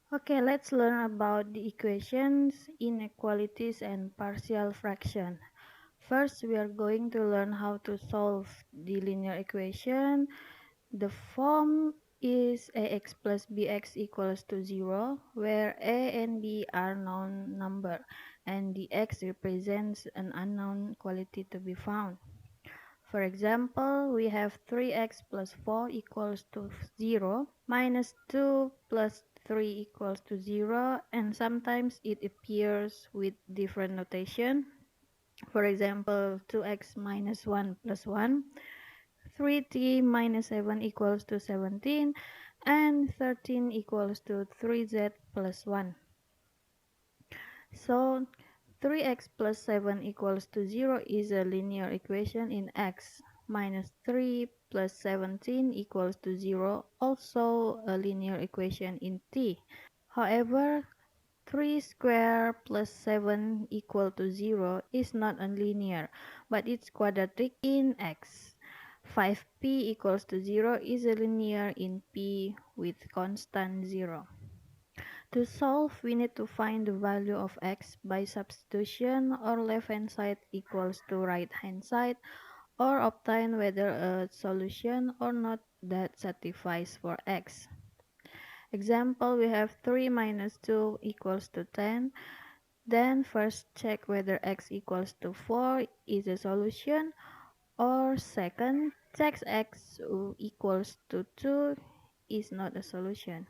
Okay, let's learn about the equations, inequalities, and partial fraction. First, we are going to learn how to solve the linear equation. The form is ax plus bx equals to 0, where a and b are known number, and the x represents an unknown quantity to be found. For example, we have 3x plus 4 equals to 0, minus 2 plus 3 equals to 0, and sometimes it appears with different notation. For example, 2x minus 1 plus 1, 3t minus 7 equals to 17, and 13 equals to 3z plus 1. So 3x plus 7 equals to 0 is a linear equation in x. Minus 3 plus 17 equals to 0, also a linear equation in t. However, 3 square plus 7 equal to 0 is not a linear, but it's quadratic in x. 5p equals to 0 is a linear in p with constant 0. To solve, we need to find the value of x by substitution, or left hand side equals to right hand side, or obtain whether a solution or not that satisfies for x. Example, we have 3 minus 2 equals to 10. Then first check whether x equals to 4 is a solution, or second, check x equals to 2 is not a solution.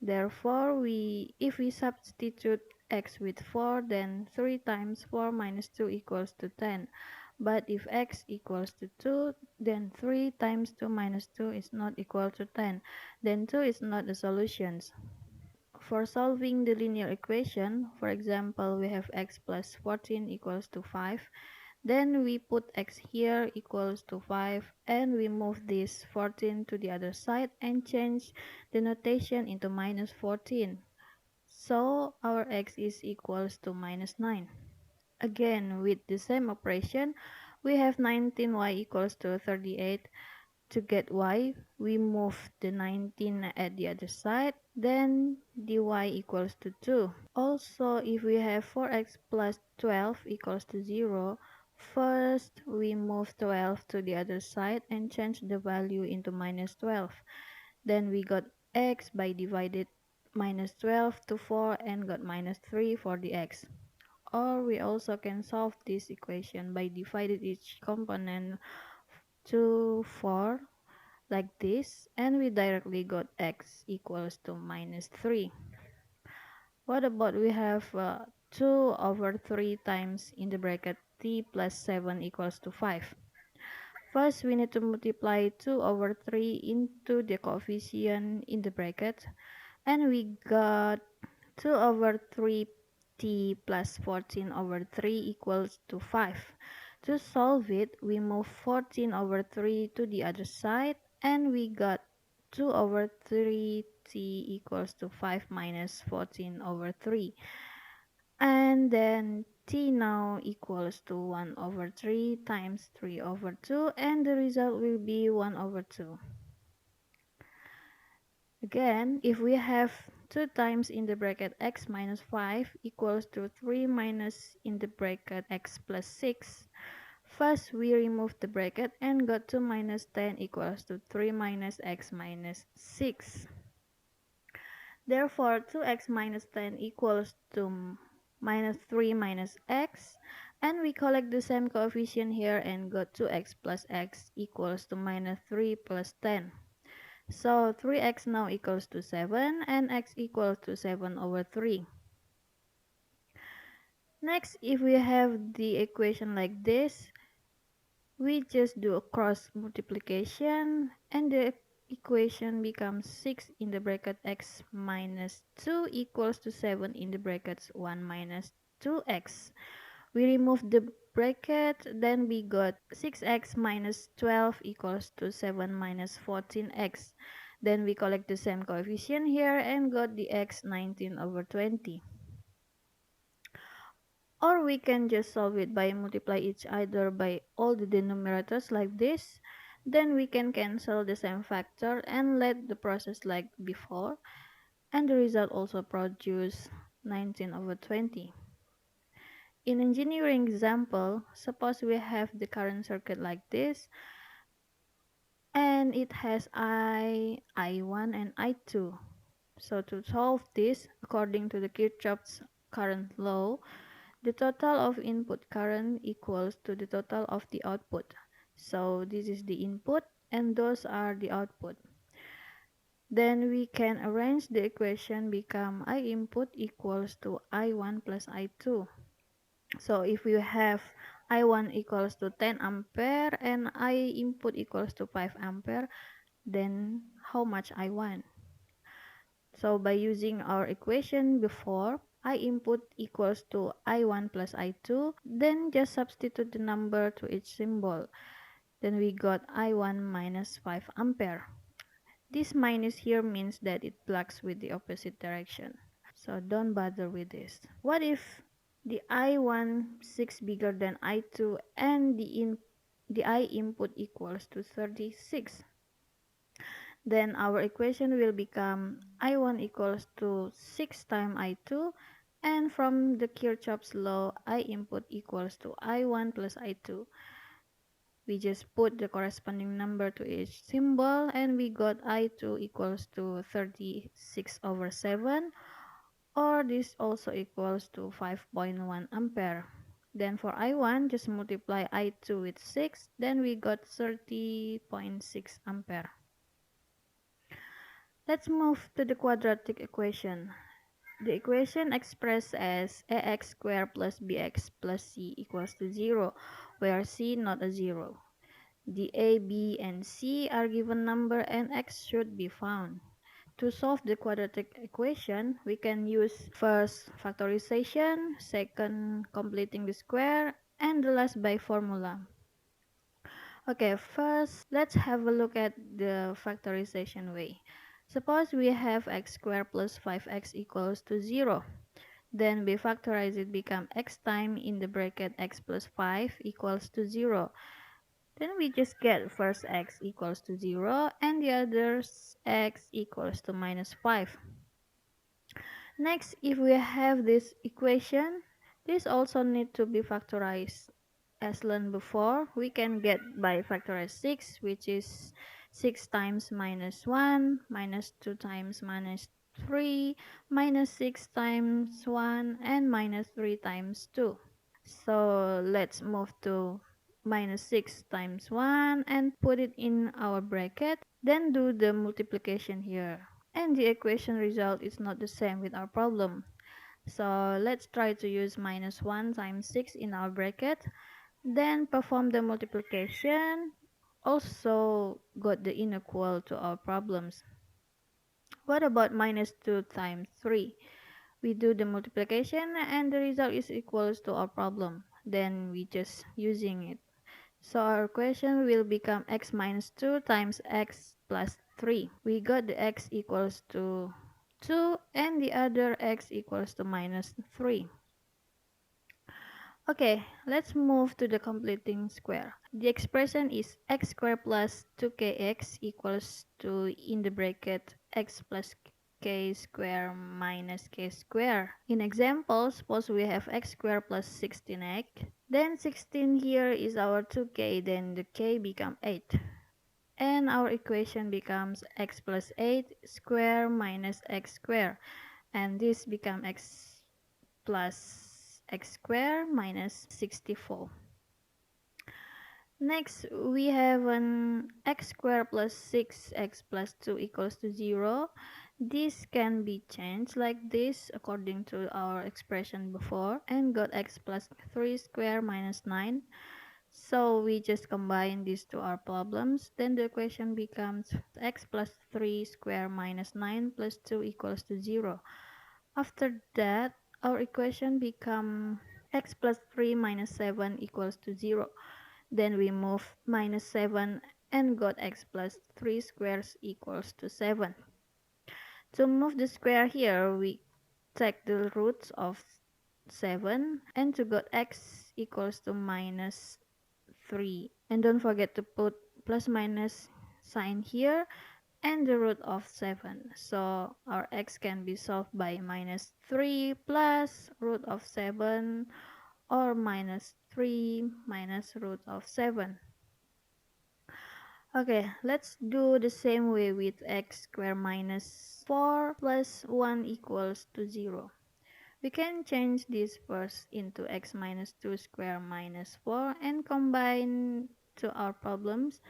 Therefore, if we substitute x with 4, then 3 times 4 minus 2 equals to 10. But if x equals to 2, then 3 times 2 minus 2 is not equal to 10. Then 2 is not a solution. For solving the linear equation, for example, we have x plus 14 equals to 5. Then we put x here equals to 5, and we move this 14 to the other side and change the notation into minus 14. So our x is equals to minus 9. Again, with the same operation, we have 19y equals to 38. To get y, we move the 19 at the other side, then dy equals to 2. Also, if we have 4x plus 12 equals to 0, first we move 12 to the other side and change the value into minus 12. Then we got x by divided minus 12 to 4 and got minus 3 for the x. Or we also can solve this equation by dividing each component to 4 like this, and we directly got x equals to minus 3. What about we have 2 over 3 times in the bracket t plus 7 equals to 5. First, we need to multiply 2 over 3 into the coefficient in the bracket, and we got 2 over 3t plus 14 over 3 equals to 5. To solve it, we move 14 over 3 to the other side, and we got 2 over 3t equals to 5 minus 14 over 3. And then t now equals to 1 over 3 times 3 over 2, and the result will be 1 over 2. Again, if we have 2 times in the bracket x minus 5 equals to 3 minus in the bracket x plus 6, first we remove the bracket and got 2 minus 10 equals to 3 minus x minus 6. Therefore, 2x minus 10 equals to minus 3 minus x, and we collect the same coefficient here and got 2x plus x equals to minus 3 plus 10. So 3x now equals to 7, and x equals to 7 over 3. Next, if we have the equation like this, we just do a cross multiplication, and the equation becomes 6 in the bracket x minus 2 equals to 7 in the brackets 1 minus 2x. We remove the bracket, then we got 6x minus 12 equals to 7 minus 14x. Then we collect the same coefficient here and got the x 19 over 20. Or we can just solve it by multiply each other by all the denominators like this. Then we can cancel the same factor and let the process like before. and the result also produce 19 over 20. In engineering example, suppose we have the current circuit like this, and it has I1 and I2. So to solve this, according to the Kirchhoff's current law, the total of input current equals to the total of the output. So this is the input and those are the output. Then we can arrange the equation become I input equals to I1 plus I2. So if we have I1 equals to 10 ampere and I input equals to 5 ampere, then how much I1? So by using our equation before, I input equals to I1 plus I2, then just substitute the number to each symbol. Then we got I1 minus 5 ampere. This minus here means that it plugs with the opposite direction. So don't bother with this. What if the I1 6 bigger than I2 and the I input equals to 36? Then our equation will become I1 equals to 6 times I2, and from the Kirchhoff's law, I input equals to I1 plus I2. We just put the corresponding number to each symbol and we got I2 equals to 36 over 7, or this also equals to 5.1 ampere. Then for I1, just multiply I2 with 6, then we got 30.6 ampere. Let's move to the quadratic equation. The equation expressed as ax squared plus bx plus c equals to 0, where c not a 0. The a, b, and c are given number and x should be found. To solve the quadratic equation, we can use first factorization, second completing the square, and the last by formula. Okay, first let's have a look at the factorization way. Suppose we have x squared plus 5x equals to 0. Then we factorize it become x times in the bracket x plus 5 equals to 0. Then we just get first x equals to 0 and the others x equals to minus 5. Next, if we have this equation, this also need to be factorized. As learned before, we can get by factorize 6, which is 6 times minus 1, minus 2 times minus 3, minus 6 times 1, and minus 3 times 2. So let's move to minus 6 times 1 and put it in our bracket. Then do the multiplication here. And the equation result is not the same with our problem. So let's try to use minus 1 times 6 in our bracket. Then perform the multiplication. Also got the inequal to our problems. What about minus 2 times 3? We do the multiplication and the result is equals to our problem. Then we just using it. So our equation will become x minus 2 times x plus 3. We got the x equals to 2 and the other x equals to minus 3. Okay, let's move to the completing square. The expression is x squared plus 2kx equals to in the bracket x plus k square minus k square. In example, suppose we have x squared plus 16x. Then 16 here is our 2k, then the k become 8. And our equation becomes x plus 8 square minus x square. And this becomes x plus x square minus 64. Next, we have an x squared plus 6x plus 2 equals to 0. This can be changed like this according to our expression before and got x plus 3 square minus 9. So we just combine these to our problems. Then the equation becomes x plus 3 square minus 9 plus 2 equals to 0. After that, our equation becomes x plus 3 minus 7 equals to 0. Then we move minus 7 and got x plus 3 squares equals to 7. To move the square here, we take the roots of 7 and to got x equals to minus 3. And don't forget to put plus minus sign here and the root of 7. So our x can be solved by minus 3 plus root of 7 or minus 3 minus root of 7. Okay, let's do the same way with x squared minus 4 plus 1 equals to 0. We can change this first into x minus 2 squared minus 4 and combine to our problems,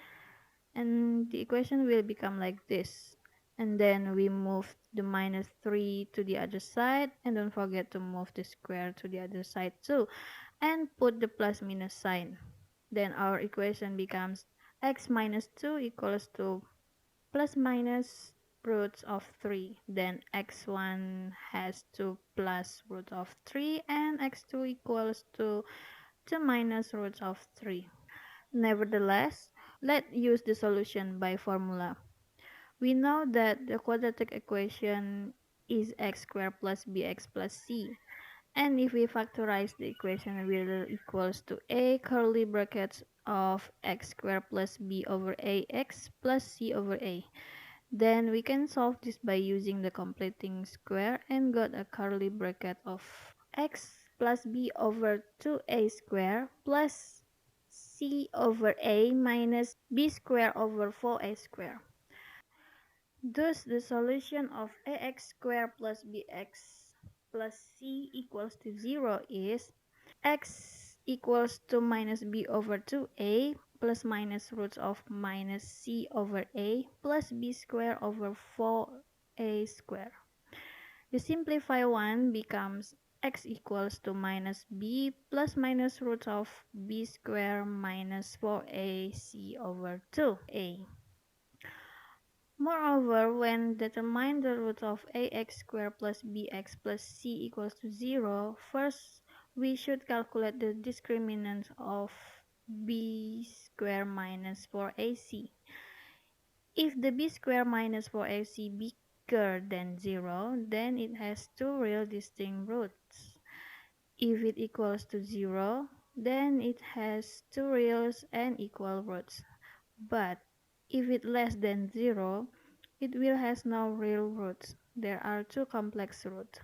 and the equation will become like this. And then we move the minus 3 to the other side, and don't forget to move the square to the other side too, and put the plus minus sign. Then our equation becomes x minus 2 equals to plus minus roots of 3. Then x1 has 2 plus root of 3, and x2 equals to 2 minus roots of 3. Nevertheless, let's use the solution by formula. We know that the quadratic equation is x squared plus bx plus c. And if we factorize the equation, it will equals to a curly brackets of x squared plus b over ax plus c over a. Then we can solve this by using the completing square and got a curly bracket of x plus b over 2a square plus c over a minus b square over 4a square. Thus, the solution of ax squared plus bx plus c equals to 0 is x equals to minus b over 2a plus minus roots of minus c over a plus b square over 4a square. The simplified one becomes x equals to minus b plus minus root of b square minus 4ac over 2a. Moreover, when determine the root of ax squared plus bx plus c equals to 0, first we should calculate the discriminant of b squared minus 4ac. If the b squared minus 4ac bigger than 0, then it has two real distinct roots. If it equals to 0, then it has two real and equal roots. But if it less than 0, it will has no real roots. There are two complex roots.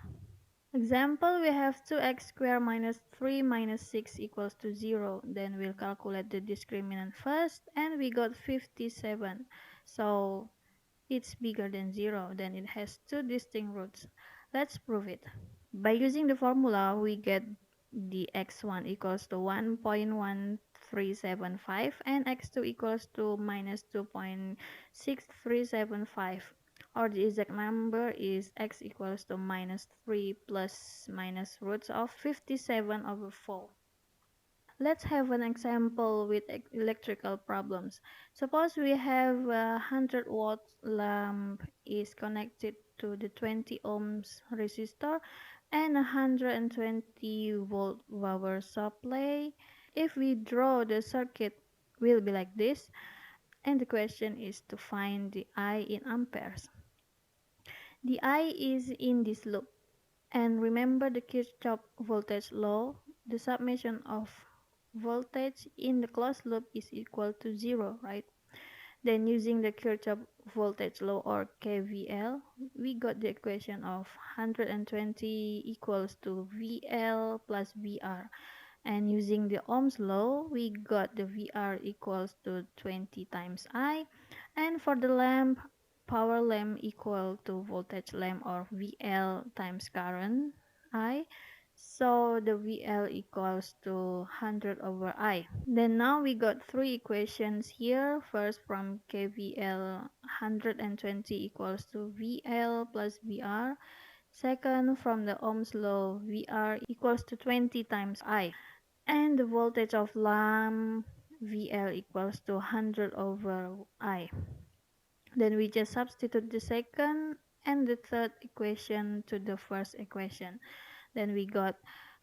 Example, we have 2x squared minus 3 minus 6 equals to 0. Then we'll calculate the discriminant first, and we got 57. So it's bigger than 0. Then it has two distinct roots. Let's prove it. By using the formula, we get the x1 equals to 1.1375 and x2 equals to minus 2.6375, or the exact number is x equals to minus 3 plus minus roots of 57 over 4. Let's have an example with electrical problems. Suppose we have a 100-watt lamp is connected to the 20 ohms resistor and a 120-volt power supply. If we draw the circuit, will be like this, and the question is to find the I in amperes. The I is in this loop, and remember the Kirchhoff voltage law, the summation of voltage in the closed loop is equal to 0, right? Then using the Kirchhoff voltage law, or KVL, we got the equation of 120 equals to VL plus VR. And using the Ohm's law, we got the VR equals to 20 times I. And for the lamp, power lamp equal to voltage lamp, or VL times current I. So the VL equals to 100 over I. Then now we got three equations here. First, from KVL, 120 equals to VL plus VR. Second, from the Ohm's law, VR equals to 20 times I. And the voltage of lamp, VL equals to 100 over I. Then we just substitute the second and the third equation to the first equation. Then we got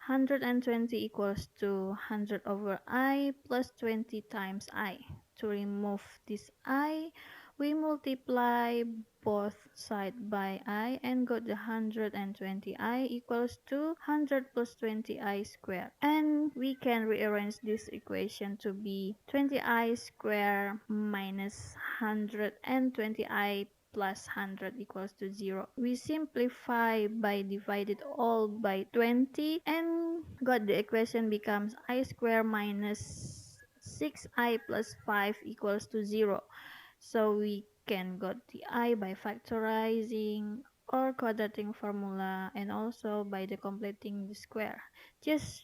120 equals to 100 over I plus 20 times I. To remove this I, we multiply both sides by I and got the 120I equals to 100 plus 20I squared. And we can rearrange this equation to be 20I squared minus 120I plus 100 equals to 0. We simplify by divided all by 20 and got the equation becomes I squared minus 6i plus 5 equals to 0. So we can got the I by factorizing or quadratic formula and also by the completing the square. Just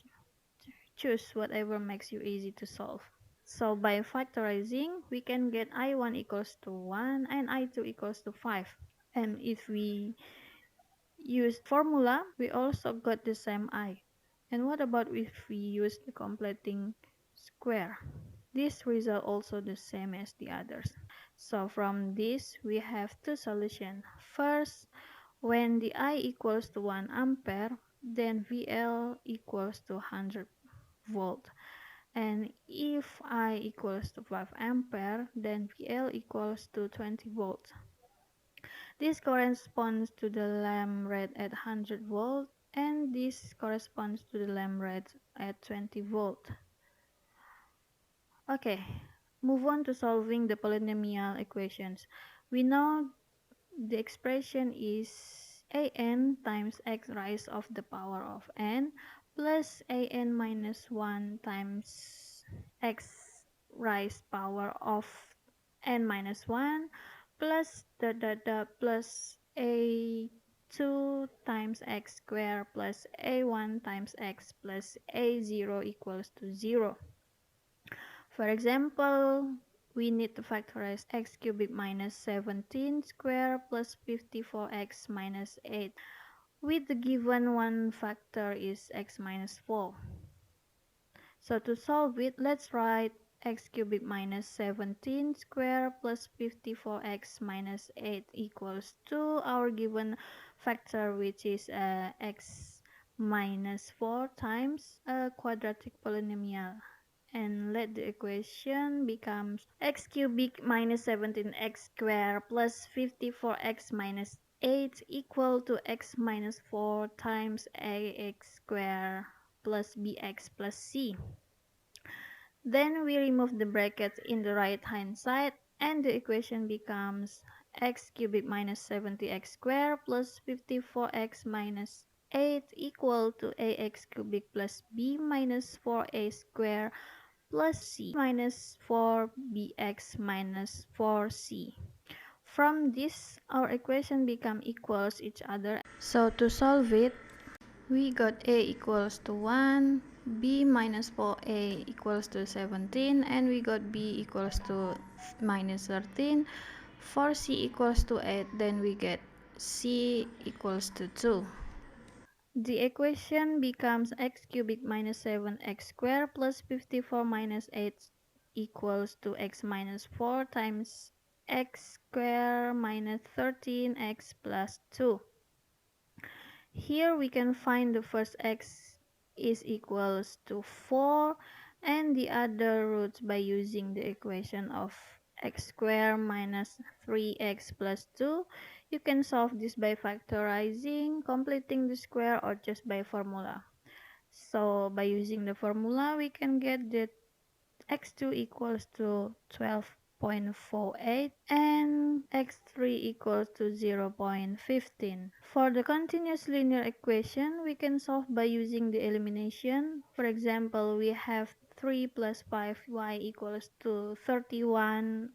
choose whatever makes you easy to solve. So by factorizing, we can get I1 equals to 1 and I2 equals to 5. And if we use formula, we also got the same I. And what about if we use the completing square? This result also the same as the others. So from this, we have two solutions. First, when the I equals to 1 ampere, then VL equals to 100 volt. And if I equals to 5 ampere, then VL equals to 20 volts. This corresponds to the lamp rate at 100 volt, and this corresponds to the lamp rate at 20 volt. Okay, move on to solving the polynomial equations. We know the expression is an times x raised of the power of n plus an minus 1 times x raised power of n minus 1 plus plus a2 times x squared plus a1 times x plus a0 equals to 0. For example, we need to factorize x cubic minus 17 square plus 54x minus 8 with the given one factor is x minus 4. So to solve it, let's write x cubic minus 17 square plus 54x minus 8 equals to our given factor, which is x minus 4 times a quadratic polynomial. And let the equation becomes x cubic minus 17x squared plus 54x minus 8 equal to x minus 4 times ax squared plus bx plus c. Then we remove the brackets in the right hand side and the equation becomes x cubic minus 70x squared plus 54x minus 8 equal to ax cubic plus b minus 4a squared plus c minus 4bx minus 4c. From this, our equation become equals each other. So to solve it, we got a equals to 1, b minus 4a equals to 17, and we got b equals to minus 13, 4c equals to 8, then we get c equals to 2. The equation becomes x cubic minus 7x squared plus 54 minus 8 equals to x minus 4 times x squared minus 13x plus 2. Here we can find the first x is equals to 4 and the other roots by using the equation of x squared minus 3x plus 2. You can solve this by factorizing, completing the square, or just by formula. So by using the formula, we can get that x2 equals to 12.48 and x3 equals to 0.15. For the continuous linear equation, we can solve by using the elimination. For example, we have 3 plus 5y equals to 31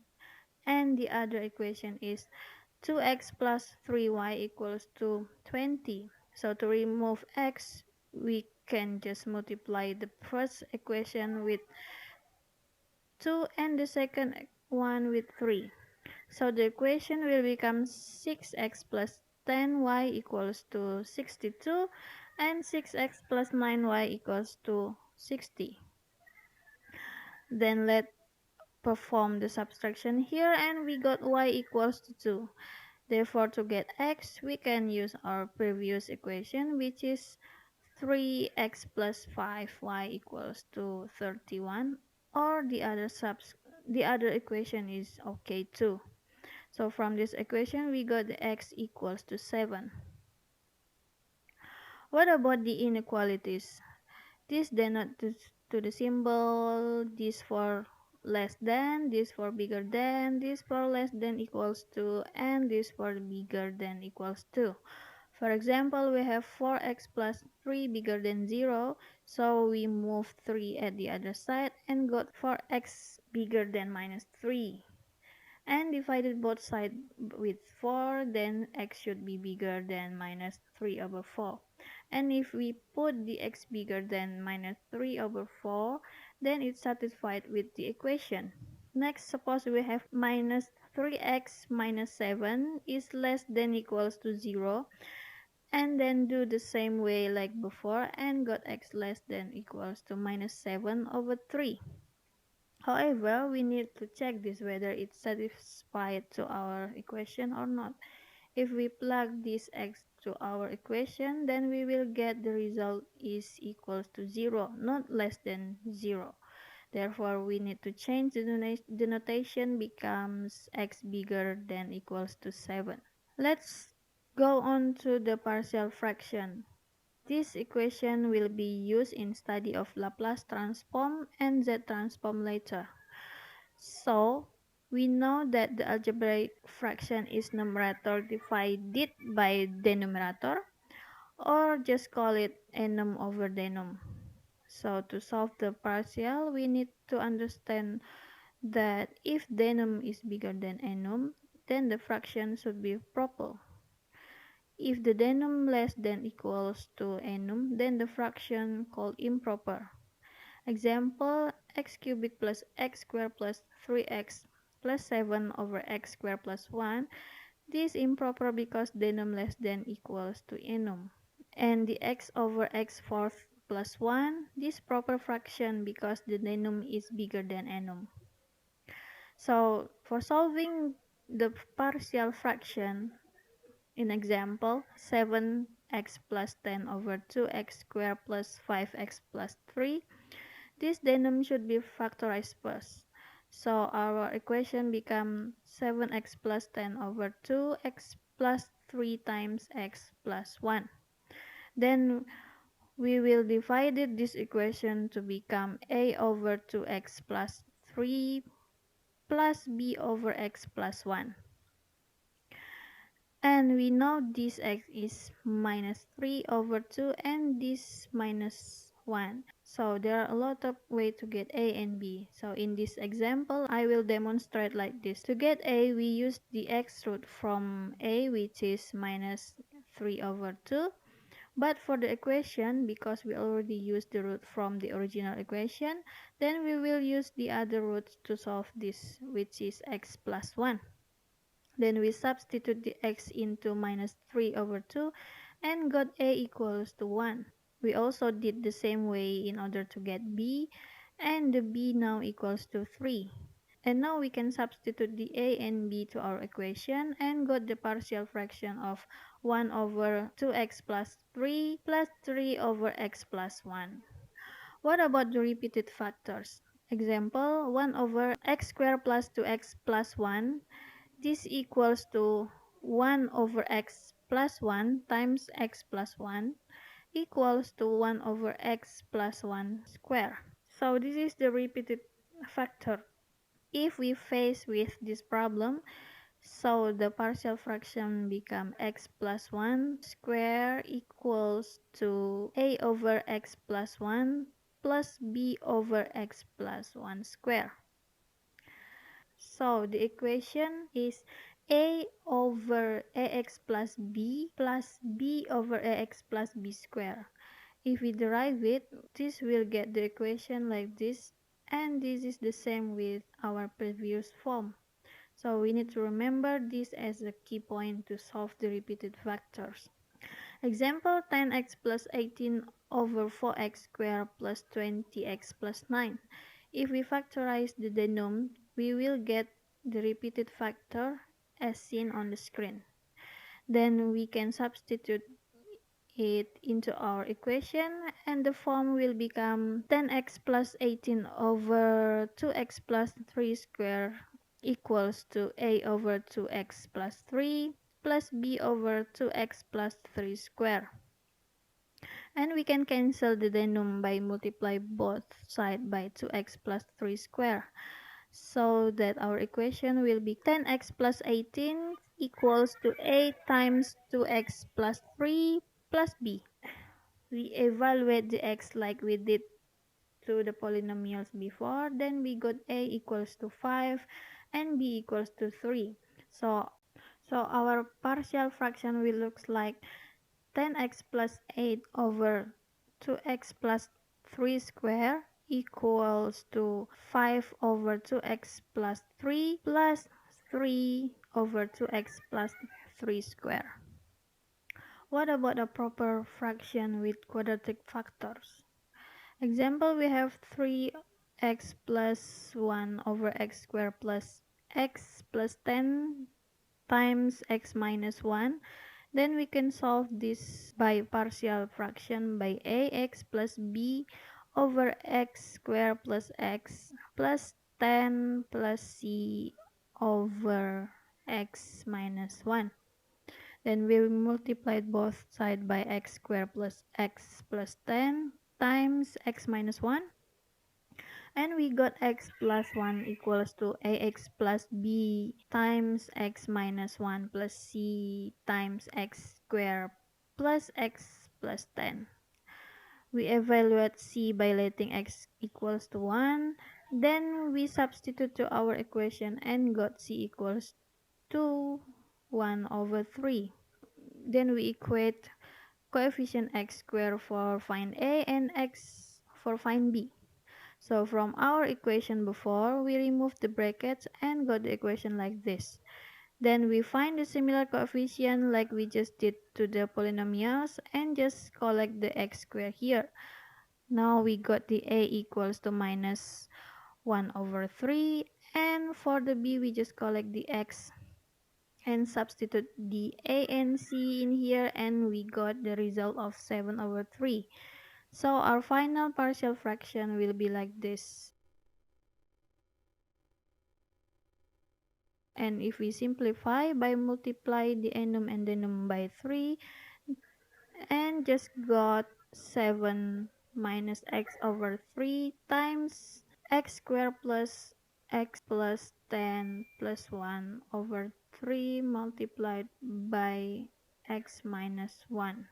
and the other equation is 2x plus 3y equals to 20. So to remove x, we can just multiply the first equation with 2 and the second one with 3. So the equation will become 6x plus 10y equals to 62 and 6x plus 9y equals to 60. Then let's perform the subtraction here and we got y equals to 2. Therefore, to get x, we can use our previous equation, which is 3x plus 5y equals to 31, or the other equation is okay too. So from this equation, we got the x equals to 7. What about the inequalities? This denote to the symbol, this for less than, this for bigger than, this for less than equals to, and this for bigger than equals to. For example, we have 4x plus 3 bigger than 0, so we move 3 at the other side and got 4x bigger than minus 3. And divided both sides with 4, then x should be bigger than minus 3 over 4. And if we put the x bigger than minus 3 over 4, then it's satisfied with the equation. Next, suppose we have minus 3x minus 7 is less than equals to 0, and then do the same way like before and got x less than equals to minus 7 over 3. However, we need to check this whether it's satisfied to our equation or not. If we plug this x to our equation, then we will get the result is equals to 0, not less than 0. Therefore, we need to change the notation becomes x bigger than equals to 7. Let's go on to the partial fraction. This equation will be used in study of Laplace transform and Z transform later. So, we know that the algebraic fraction is numerator divided by denominator, or just call it enum over denom. So, to solve the partial, we need to understand that if denom is bigger than enum, then the fraction should be proper. If the denom less than equals to enum, then the fraction called improper. Example, x cubic plus x squared plus 3x plus 7 over x squared plus 1. This is improper because denom less than equals to enum. And the x over x fourth plus 1, this proper fraction because the denom is bigger than enum. So for solving the partial fraction, in example, 7x plus 10 over 2x squared plus 5x plus 3, this denom should be factorized first. So our equation becomes 7x plus 10 over 2x plus 3 times x plus 1. Then we will divide this equation to become a over 2x plus 3 plus b over x plus 1. And we know this x is minus 3 over 2 and this minus 1. So there are a lot of ways to get a and b. So in this example, I will demonstrate like this. To get a, we use the x root from a, which is minus 3 over 2. But for the equation, because we already used the root from the original equation, then we will use the other roots to solve this, which is x plus 1. Then we substitute the x into minus 3 over 2 and got a equals to 1. We also did the same way in order to get b, and the b now equals to 3. And now we can substitute the a and b to our equation and got the partial fraction of 1 over 2x plus 3 plus 3 over x plus 1. What about the repeated factors? Example, 1 over x squared plus 2x plus 1. This equals to 1 over x plus 1 times x plus 1 equals to 1 over x plus 1 square. So this is the repeated factor. If we face with this problem, so the partial fraction become x plus 1 square equals to a over x plus 1 plus b over x plus 1 square. So the equation is a over ax plus b over ax plus b square. If we derive it, this will get the equation like this, and this is the same with our previous form. So we need to remember this as a key point to solve the repeated factors. Example, 10x plus 18 over 4x squared plus 20x plus 9. If we factorize the denom, we will get the repeated factor as seen on the screen. Then we can substitute it into our equation and the form will become 10x plus 18 over 2x plus 3 squared equals to a over 2x plus 3 plus b over 2x plus 3 squared. And we can cancel the denom by multiply both sides by 2x plus 3 squared. so that our equation will be 10x plus 18 equals to 8 times 2x plus 3 plus b. We evaluate the x like we did to the polynomials before, then we got a equals to 5 and b equals to 3. So, our partial fraction will look like 10x plus 8 over 2x plus 3 square equals to 5 over 2x plus 3 plus 3 over 2x plus 3 square. What about a proper fraction with quadratic factors? Example, we have 3x plus 1 over x squared plus x plus 10 times x minus 1. Then we can solve this by partial fraction by ax plus b over x squared plus x plus 10 plus c over x minus 1. Then we multiply both sides by x squared plus x plus 10 times x minus 1. And we got x plus 1 equals to ax plus b times x minus 1 plus c times x squared plus x plus 10. We evaluate c by letting x equals to 1. Then we substitute to our equation and got c equals to 1 over 3. Then we equate coefficient x squared for find a and x for find b. So from our equation before, we remove the brackets and got the equation like this. Then we find the similar coefficient like we just did to the polynomials and just collect the x squared here. Now we got the a equals to minus 1 over 3, and for the b we just collect the x and substitute the a and c in here, and we got the result of 7 over 3. So our final partial fraction will be like this. And if we simplify by multiply the enum and denum by 3 and just got 7 minus x over 3 times x squared plus x plus 10 plus 1 over 3 multiplied by x minus 1.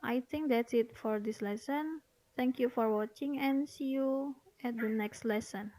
I think that's it for this lesson. Thank you for watching and see you at the next lesson.